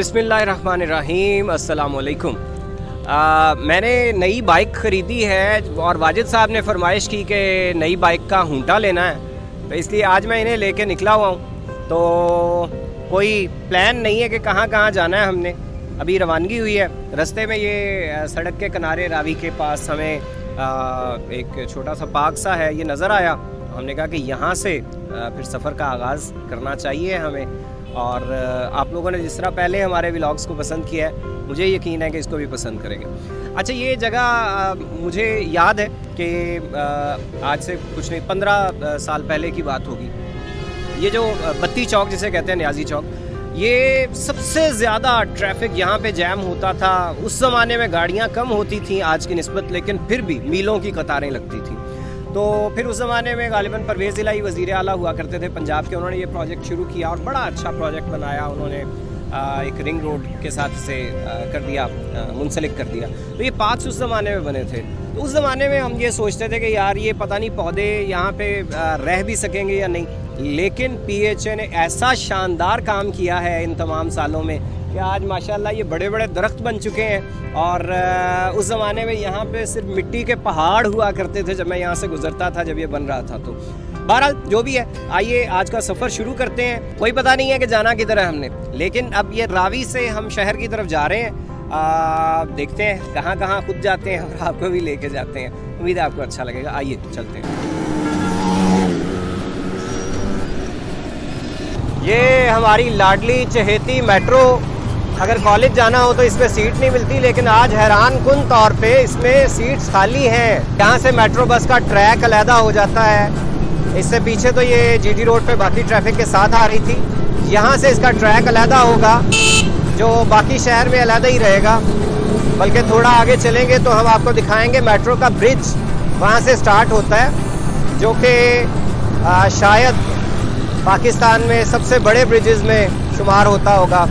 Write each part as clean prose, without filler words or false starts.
बिस्मिल्लाहिर्रहमानिर्रहीम, अस्सलाम वालेकुम। मैंने नई बाइक ख़रीदी है और वाजिद साहब ने फरमाइश की कि नई बाइक का हूंटा लेना है, तो इसलिए आज मैं इन्हें लेके निकला हुआ हूँ। तो कोई प्लान नहीं है कि कहाँ कहाँ जाना है। हमने अभी रवानगी हुई है। रास्ते में ये सड़क के किनारे रावी के पास हमें एक छोटा सा पार्क सा है, ये नज़र आया। हमने कहा कि यहाँ से फिर सफ़र का आगाज़ करना चाहिए हमें। और आप लोगों ने जिस तरह पहले हमारे व्लॉग्स को पसंद किया है, मुझे यकीन है कि इसको भी पसंद करेंगे। अच्छा, ये जगह मुझे याद है कि आज से कुछ नहीं 15 साल पहले की बात होगी। ये जो बत्ती चौक जिसे कहते हैं, न्याजी चौक, ये सबसे ज़्यादा ट्रैफिक यहाँ पे जैम होता था। उस ज़माने में गाड़ियाँ कम होती थी आज की निस्बत, लेकिन फिर भी मीलों की कतारें लगती थी। तो फिर उस ज़माने में गालिबन परवेज़ इलाही वज़ीर आला हुआ करते थे पंजाब के। उन्होंने ये प्रोजेक्ट शुरू किया और बड़ा अच्छा प्रोजेक्ट बनाया। उन्होंने एक रिंग रोड के साथ इसे कर दिया, मुंसलिक कर दिया। तो ये पार्क्स उस ज़माने में बने थे। तो उस ज़माने में हम ये सोचते थे कि यार ये पता नहीं पौधे यहाँ पे रह भी सकेंगे या नहीं, लेकिन PHA ने ऐसा शानदार काम किया है इन तमाम सालों में कि आज माशाल्लाह ये बड़े बड़े दरख्त बन चुके हैं। और उस ज़माने में यहाँ पे सिर्फ मिट्टी के पहाड़ हुआ करते थे जब मैं यहाँ से गुज़रता था, जब ये बन रहा था। तो बहरहाल जो भी है, आइए आज का सफ़र शुरू करते हैं। कोई पता नहीं है कि जाना किधर है हमने, लेकिन अब ये रावी से हम शहर की तरफ जा रहे हैं। देखते हैं कहाँ कहाँ खुद जाते हैं और आपको भी लेके जाते हैं। उम्मीद है आपको अच्छा लगेगा। आइए चलते हैं। ये हमारी लाडली चहेती मेट्रो। अगर कॉलेज जाना हो तो इसमें सीट नहीं मिलती, लेकिन आज हैरान कुन तौर पे इसमें सीट्स खाली हैं। यहाँ से मेट्रो बस का ट्रैक अलहदा हो जाता है। इससे पीछे तो ये GT रोड पे बाकी ट्रैफिक के साथ आ रही थी। यहाँ से इसका ट्रैक अलहदा होगा, जो बाकी शहर में अलहदा ही रहेगा। बल्कि थोड़ा आगे चलेंगे तो हम आपको दिखाएंगे मेट्रो का ब्रिज वहाँ से स्टार्ट होता है, जो कि शायद पाकिस्तान में सबसे बड़े ब्रिजेज़ में शुमार होता होगा।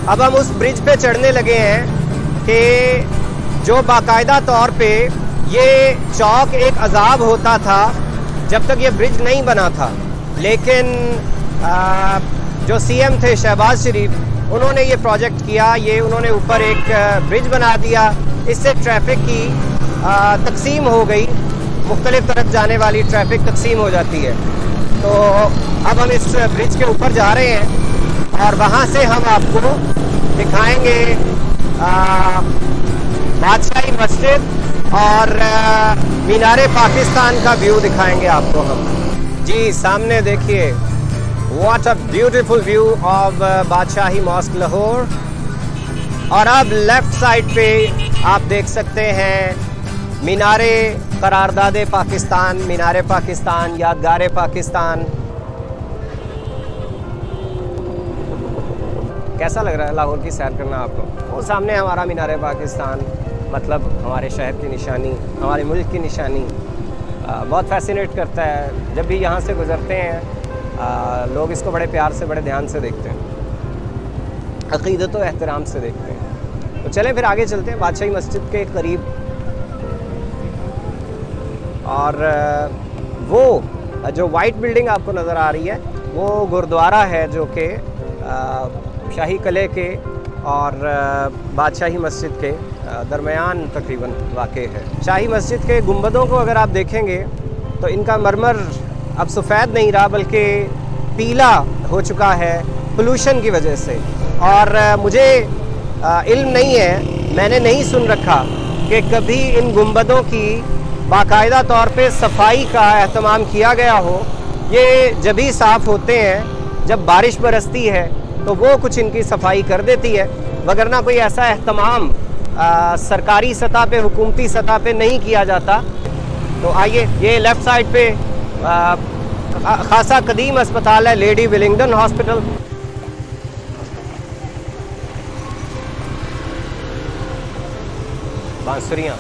अब हम उस ब्रिज पे चढ़ने लगे हैं कि जो बाकायदा तौर पे ये चौक एक अजाब होता था जब तक ये ब्रिज नहीं बना था। लेकिन जो CM थे शहबाज शरीफ, उन्होंने ये प्रोजेक्ट किया। ये उन्होंने ऊपर एक ब्रिज बना दिया। इससे ट्रैफिक की तकसीम हो गई, मुख्तलिफ तरफ जाने वाली ट्रैफिक तकसीम हो जाती है। तो अब हम इस ब्रिज के ऊपर जा रहे हैं और वहाँ से हम आपको दिखाएंगे बादशाही मस्जिद और मीनारे पाकिस्तान का व्यू दिखाएंगे आपको हम। जी सामने देखिए, what a beautiful view of Badshahi mosque Lahore. और अब लेफ्ट साइड पे आप देख सकते हैं मीनारे करारदादे पाकिस्तान, मीनारे पाकिस्तान, यादगारे पाकिस्तान। कैसा लग रहा है लाहौर की सैर करना आपको? वो सामने हमारा मीनारे पाकिस्तान, मतलब हमारे शहर की निशानी, हमारे मुल्क की निशानी। बहुत फैसिनेट करता है। जब भी यहाँ से गुज़रते हैं लोग इसको बड़े प्यार से, बड़े ध्यान से देखते हैं, अक़ीदत व एहतराम से देखते हैं। तो चलें फिर आगे चलते हैं बादशाही मस्जिद के करीब। और वो जो वाइट बिल्डिंग आपको नज़र आ रही है वो गुरुद्वारा है, जो कि शाही किले के और बादशाही मस्जिद के दरमियान तकरीबन वाक़े है। शाही मस्जिद के गुंबदों को अगर आप देखेंगे तो इनका मरमर अब सफ़ेद नहीं रहा, बल्कि पीला हो चुका है पोल्यूशन की वजह से। और मुझे इल्म नहीं है, मैंने नहीं सुन रखा कि कभी इन गुंबदों की बाकायदा तौर पे सफाई का एहतमाम किया गया हो। ये जब ही साफ़ होते हैं जब बारिश बरसती है, तो वो कुछ इनकी सफाई कर देती है, वगरना कोई ऐसा एहतमाम सरकारी सतह पे, हुकूमती सतह पे नहीं किया जाता। तो आइए, ये लेफ़्ट साइड पे खासा कदीम अस्पताल है, लेडी विलिंगडन हॉस्पिटल। बांसुरियाँ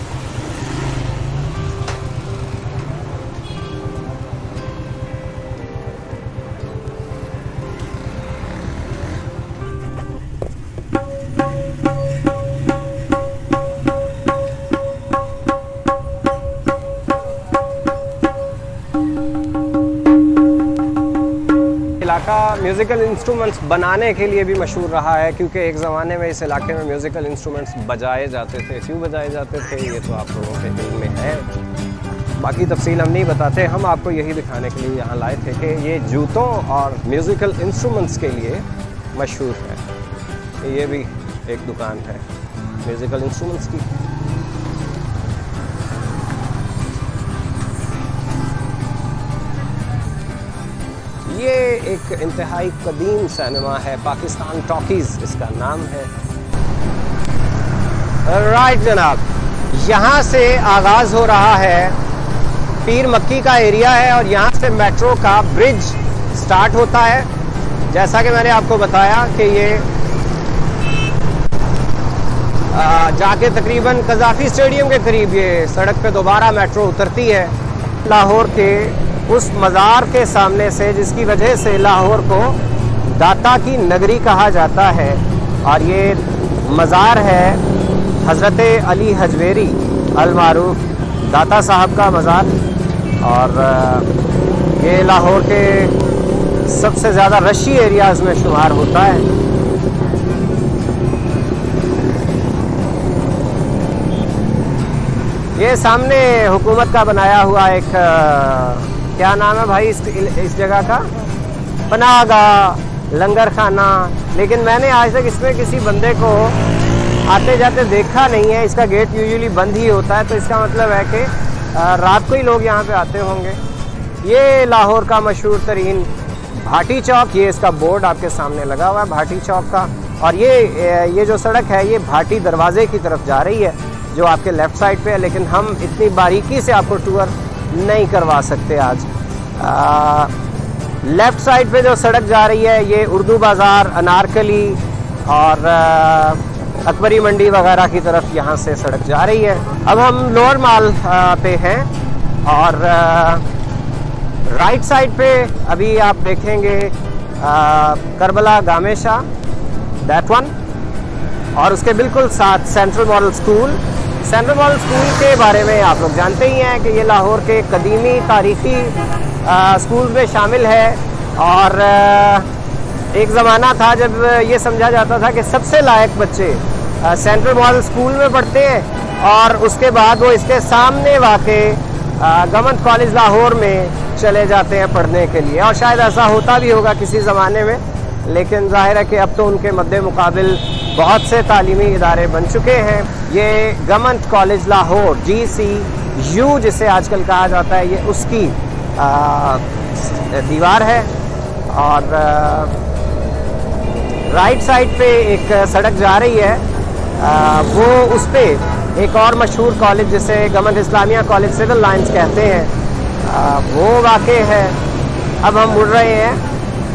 इलाका म्यूज़िकल इंस्ट्रूमेंट्स बनाने के लिए भी मशहूर रहा है, क्योंकि एक ज़माने में इस इलाके में म्यूज़िकल इंस्ट्रूमेंट्स बजाए जाते थे। क्यों बजाए जाते थे ये तो आप लोगों के दिल में है, बाकी तफसील हम नहीं बताते। हम आपको यही दिखाने के लिए यहाँ लाए थे कि ये जूतों और म्यूज़िकल इंस्ट्रूमेंट्स के लिए मशहूर है। ये भी एक दुकान है म्यूज़िकल इंस्ट्रूमेंट्स की। ये एक इंतहाई कदीम सिनेमा है, पाकिस्तान टॉकीज़ इसका नाम है। राइट जनाब, यहाँ से आगाज़ हो रहा है, पीर मक्की का एरिया है और यहाँ से मेट्रो का ब्रिज स्टार्ट होता है। जैसा कि मैंने आपको बताया कि ये जाके तकरीबन कज़ाफ़ी स्टेडियम के करीब ये सड़क पे दोबारा मेट्रो उतरती है। लाहौर के उस मज़ार के सामने से, जिसकी वजह से लाहौर को दाता की नगरी कहा जाता है। और ये मज़ार है हज़रत अली हजवेरी अलमारूफ दाता साहब का मज़ार। और ये लाहौर के सबसे ज़्यादा रशी एरियाज़ में शुमार होता है। ये सामने हुकूमत का बनाया हुआ एक क्या नाम है भाई इस जगह का, पनाहगाह, लंगर खाना, लेकिन मैंने आज तक इसमें किसी बंदे को आते जाते देखा नहीं है। इसका गेट यूजुअली बंद ही होता है, तो इसका मतलब है कि रात को ही लोग यहाँ पे आते होंगे। ये लाहौर का मशहूर तरीन भाटी चौक, ये इसका बोर्ड आपके सामने लगा हुआ है भाटी चौक का। और ये जो सड़क है ये भाटी दरवाज़े की तरफ जा रही है, जो आपके लेफ़्ट साइड पे है, लेकिन हम इतनी बारीकी से आपको टूर नहीं करवा सकते आज। लेफ़्ट साइड पे जो सड़क जा रही है ये उर्दू बाज़ार, अनारकली और अकबरी मंडी वगैरह की तरफ यहाँ से सड़क जा रही है। अब हम लोअर माल पे हैं और राइट साइड पे अभी आप देखेंगे करबला गामेशा, दैट वन। और उसके बिल्कुल साथ central model school. Central model school के बारे में आप लोग जानते ही हैं कि ये लाहौर के कदीमी तारीख़ी स्कूल में शामिल है। और एक ज़माना था जब ये समझा जाता था कि सबसे लायक बच्चे सेंट्रल मॉडल स्कूल में पढ़ते हैं और उसके बाद वो इसके सामने वाक़े गवर्नमेंट कॉलेज लाहौर में चले जाते हैं पढ़ने के लिए। और शायद ऐसा होता भी होगा किसी ज़माने में, लेकिन ज़ाहिर है कि अब तो उनके मद्दे मुकाबिल बहुत से तालीमी इदारे बन चुके हैं। ये गवर्नमेंट कॉलेज लाहौर GCU जिसे आजकल कहा जाता है, ये उसकी दीवार है। और राइट साइड पे एक सड़क जा रही है, वो उस पर एक और मशहूर कॉलेज जिसे government Islamia college civil lines कहते हैं वो वाक़े है। अब हम मुड़ रहे हैं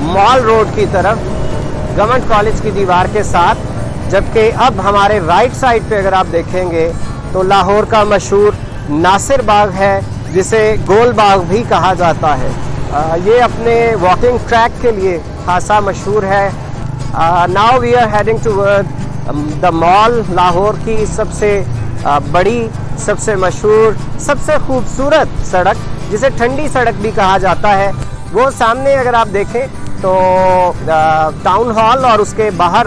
मॉल रोड की तरफ गवर्नमेंट कॉलेज की दीवार के साथ, जबकि अब हमारे राइट साइड पे अगर आप देखेंगे तो लाहौर का मशहूर नासिर बाग है, जिसे गोल बाग भी कहा जाता है। ये अपने वॉकिंग ट्रैक के लिए खासा मशहूर है। Now we are heading toward the mall. Lahore की सबसे बड़ी, सबसे मशहूर, सबसे खूबसूरत सड़क, जिसे ठंडी सड़क भी कहा जाता है, वो सामने अगर आप देखें तो टाउन हॉल और उसके बाहर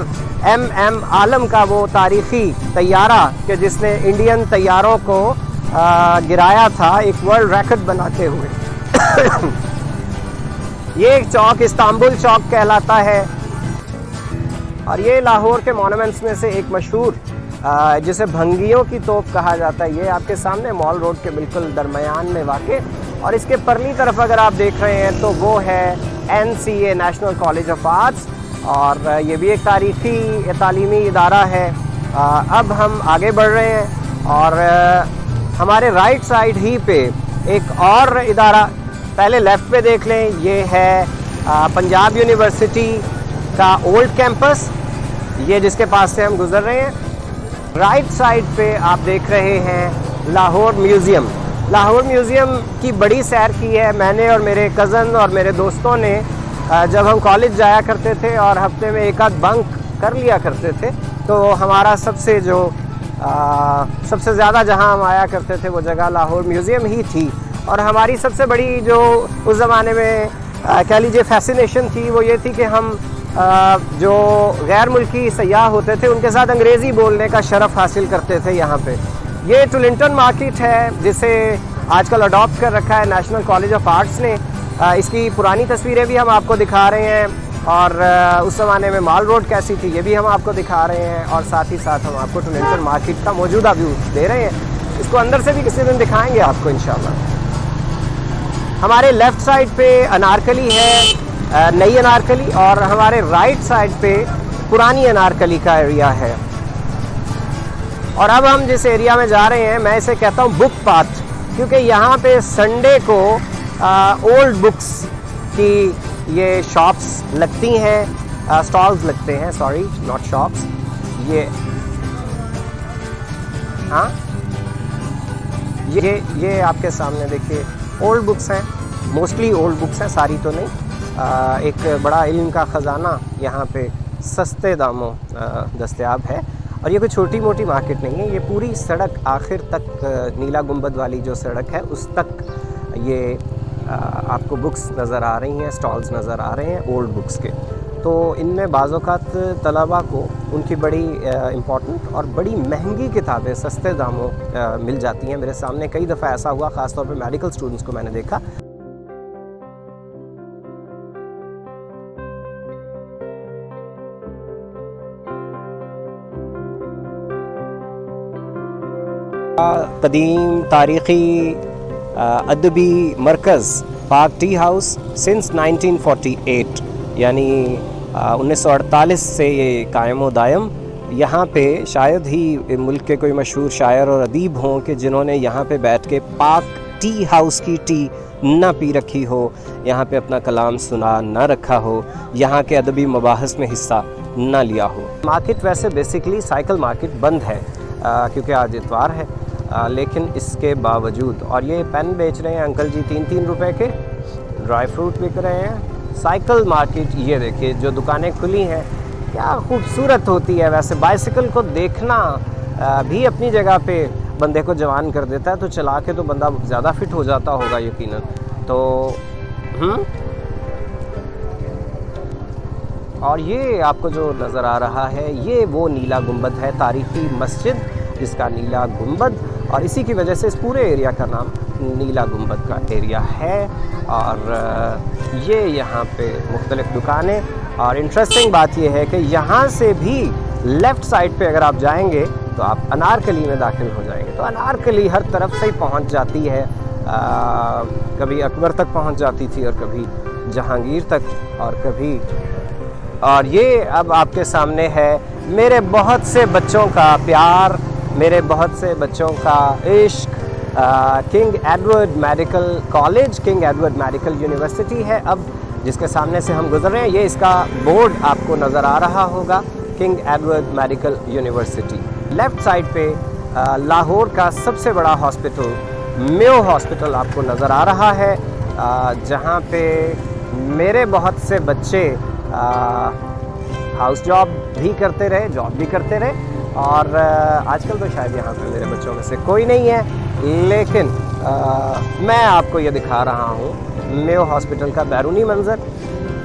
MM आलम का वो तारीख़ी तैयारा कि जिसने इंडियन तैयारों को गिराया था एक वर्ल्ड रिकॉर्ड बनाते हुए। ये एक चौक इस्तांबुल चौक कहलाता है। और ये लाहौर के मॉन्यूमेंट्स में से एक मशहूर जिसे भंगियों की तोप कहा जाता है, ये आपके सामने मॉल रोड के बिल्कुल दरमियान में वाक़े। और इसके परली तरफ अगर आप देख रहे हैं तो वो है NCA national college of arts, और ये भी एक तारीख़ी तालीमी इदारा है। अब हम आगे बढ़ रहे हैं और हमारे राइट साइड ही पे एक और इदारा, पहले लेफ़्ट पे देख लें, ये है पंजाब यूनिवर्सिटी का ओल्ड कैंपस, ये जिसके पास से हम गुज़र रहे हैं। राइट साइड पे आप देख रहे हैं लाहौर म्यूज़ियम। लाहौर म्यूज़ियम की बड़ी सैर की है मैंने और मेरे कज़न और मेरे दोस्तों ने जब हम कॉलेज जाया करते थे और हफ्ते में एक आध बंक कर लिया करते थे। तो हमारा सबसे ज़्यादा जहां हम आया करते थे वो जगह लाहौर म्यूज़ियम ही थी। और हमारी सबसे बड़ी जो उस ज़माने में कह लीजिए फैसिनेशन थी वो ये थी कि हम जो गैर मुल्की सयाह होते थे उनके साथ अंग्रेज़ी बोलने का शरफ़ हासिल करते थे यहाँ पे। ये टुलिंगटन मार्केट है जिसे आजकल अडॉप्ट कर रखा है नेशनल कॉलेज ऑफ आर्ट्स ने। इसकी पुरानी तस्वीरें भी हम आपको दिखा रहे हैं और उस ज़माने में माल रोड कैसी थी ये भी हम आपको दिखा रहे हैं, और साथ ही साथ हम आपको टुलिंगटन मार्केट का मौजूदा व्यू दे रहे हैं। इसको अंदर से भी किसी दिन दिखाएंगे आपको इंशाल्लाह। हमारे लेफ़्ट साइड पे अनारकली है, नई अनारकली, और हमारे राइट साइड पे पुरानी अनारकली का एरिया है। और अब हम जिस एरिया में जा रहे हैं मैं इसे कहता हूँ बुक पाथ, क्योंकि यहाँ पे संडे को ओल्ड बुक्स की ये शॉप्स लगती हैं, स्टॉल्स लगते हैं, सॉरी नॉट शॉप्स, ये हाँ ये आपके सामने देखिए ओल्ड बुक्स हैं, मोस्टली ओल्ड बुक्स हैं, सारी तो नहीं। एक बड़ा इल्म का ख़जाना यहाँ पे सस्ते दामों दस्तयाब है। और ये कोई छोटी मोटी मार्केट नहीं है, ये पूरी सड़क आखिर तक नीला गुंबद वाली जो सड़क है उस तक ये आपको बुक्स नज़र आ रही हैं, स्टॉल्स नज़र आ रहे हैं ओल्ड बुक्स के। तो इनमें बाज़ औक़ात तलबा को उनकी बड़ी इम्पॉर्टेंट और बड़ी महंगी किताबें सस्ते दामों मिल जाती हैं। मेरे सामने कई दफ़ा ऐसा हुआ, ख़ास तौर पे मेडिकल स्टूडेंट्स को मैंने देखा। कदीम तारीख़ी अदबी मरकज़ पाक टी हाउस सिंस 1948, यानी 1948 से ये कायम व दायम। यहाँ पे शायद ही मुल्क के कोई मशहूर शायर और अदीब हों कि जिन्होंने यहाँ पे बैठ के पाक टी हाउस की टी ना पी रखी हो, यहाँ पे अपना कलाम सुना ना रखा हो, यहाँ के अदबी मबाहस में हिस्सा ना लिया हो। मार्केट वैसे बेसिकली साइकिल मार्केट बंद है क्योंकि आज इतवार है, लेकिन इसके बावजूद, और ये पेन बेच रहे हैं अंकल जी 3-3 रुपए के, ड्राई फ्रूट बिक रहे हैं। साइकिल मार्केट ये देखिए जो दुकानें खुली हैं क्या खूबसूरत होती है। वैसे बाइसिकल को देखना भी अपनी जगह पे बंदे को जवान कर देता है, तो चला के तो बंदा ज़्यादा फिट हो जाता होगा यकीनन। तो और ये आपको जो नज़र आ रहा है ये वो नीला गुंबद है, तारीख़ी मस्जिद जिसका नीला गुंबद, और इसी की वजह से इस पूरे एरिया का नाम नीला गुंबद का एरिया है। और ये यहाँ पे मुख्तलिफ़ दुकानें, और इंटरेस्टिंग बात यह है कि यहाँ से भी लेफ़्ट साइड पे अगर आप जाएंगे तो आप अनारकली में दाखिल हो जाएंगे। तो अनारकली हर तरफ से ही पहुँच जाती है, कभी अकबर तक पहुँच जाती थी और कभी जहांगीर तक और कभी, और ये अब आपके सामने है मेरे बहुत से बच्चों का प्यार, मेरे बहुत से बच्चों का इश्क, king Edward medical college, king Edward medical university है अब जिसके सामने से हम गुजर रहे हैं। ये इसका बोर्ड आपको नज़र आ रहा होगा, king Edward medical university. Left side पे लाहौर का सबसे बड़ा हॉस्पिटल मेयो हॉस्पिटल आपको नज़र आ रहा है, जहाँ पे मेरे बहुत से बच्चे हाउस जॉब भी करते रहे, जॉब भी करते रहे, और आजकल तो शायद यहाँ पे मेरे बच्चों में से कोई नहीं है, लेकिन मैं आपको ये दिखा रहा हूँ मेयो हॉस्पिटल का बैरूनी मंज़र।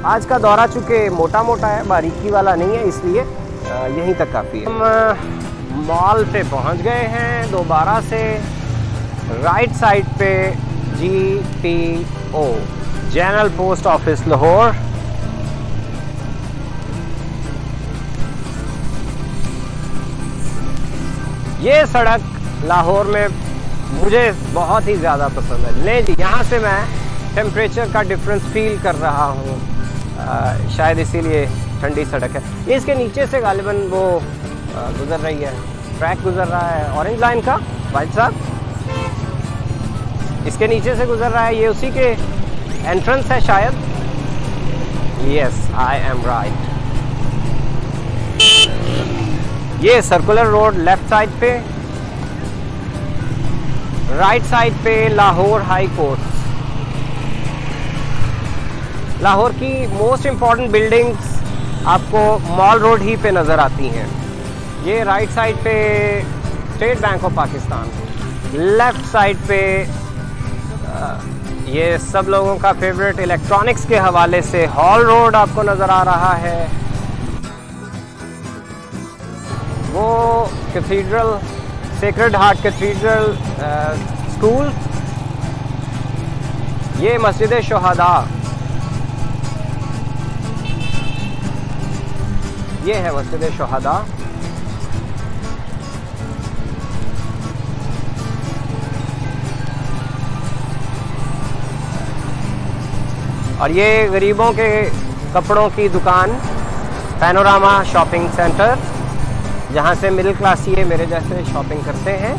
आज का दौरा चूँकि मोटा मोटा है, बारीकी वाला नहीं है, इसलिए यहीं तक काफ़ी है। हम मॉल पे पहुँच गए हैं दोबारा से। राइट साइड पे GPO general post office Lahore, ये सड़क लाहौर में मुझे बहुत ही ज़्यादा पसंद है। नहीं जी, यहाँ से मैं टेम्परेचर का डिफरेंस फील कर रहा हूँ, शायद इसीलिए ठंडी सड़क है। ये इसके नीचे से गालिबन वो गुज़र रही है, ट्रैक गुज़र रहा है ऑरेंज लाइन का, भाई साहब इसके नीचे से गुज़र रहा है, ये उसी के एंट्रेंस है शायद। Yes, I am right. ये सर्कुलर रोड लेफ्ट साइड पे, राइट साइड पे लाहौर हाई कोर्ट। लाहौर की मोस्ट इम्पॉर्टेंट बिल्डिंग्स आपको मॉल रोड ही पे नज़र आती हैं। ये राइट साइड पे state bank of Pakistan, left side पे ये सब लोगों का फेवरेट इलेक्ट्रॉनिक्स के हवाले से हॉल रोड आपको नज़र आ रहा है। वो cathedral, sacred heart cathedral school, ये मस्जिद शुहदा, ये है मस्जिद शुहदा। और ये गरीबों के कपड़ों की दुकान पैनोरामा शॉपिंग सेंटर, जहाँ से मिडिल क्लासी मेरे जैसे शॉपिंग करते हैं।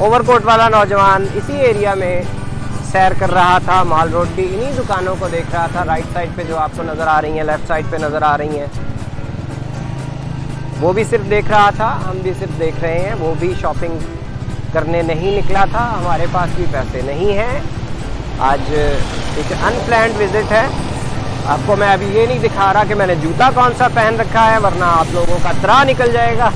ओवरकोट वाला नौजवान इसी एरिया में सैर कर रहा था, माल रोड की इन्हीं दुकानों को देख रहा था। राइट साइड पे जो आपको नज़र आ रही हैं, लेफ़्ट साइड पे नज़र आ रही हैं, वो भी सिर्फ देख रहा था, हम भी सिर्फ देख रहे हैं। वो भी शॉपिंग करने नहीं निकला था, हमारे पास भी पैसे नहीं हैं। आज एक अनप्लैन्ड विज़िट है। आपको मैं अभी ये नहीं दिखा रहा कि मैंने जूता कौन सा पहन रखा है, वरना आप लोगों का त्राह निकल जाएगा।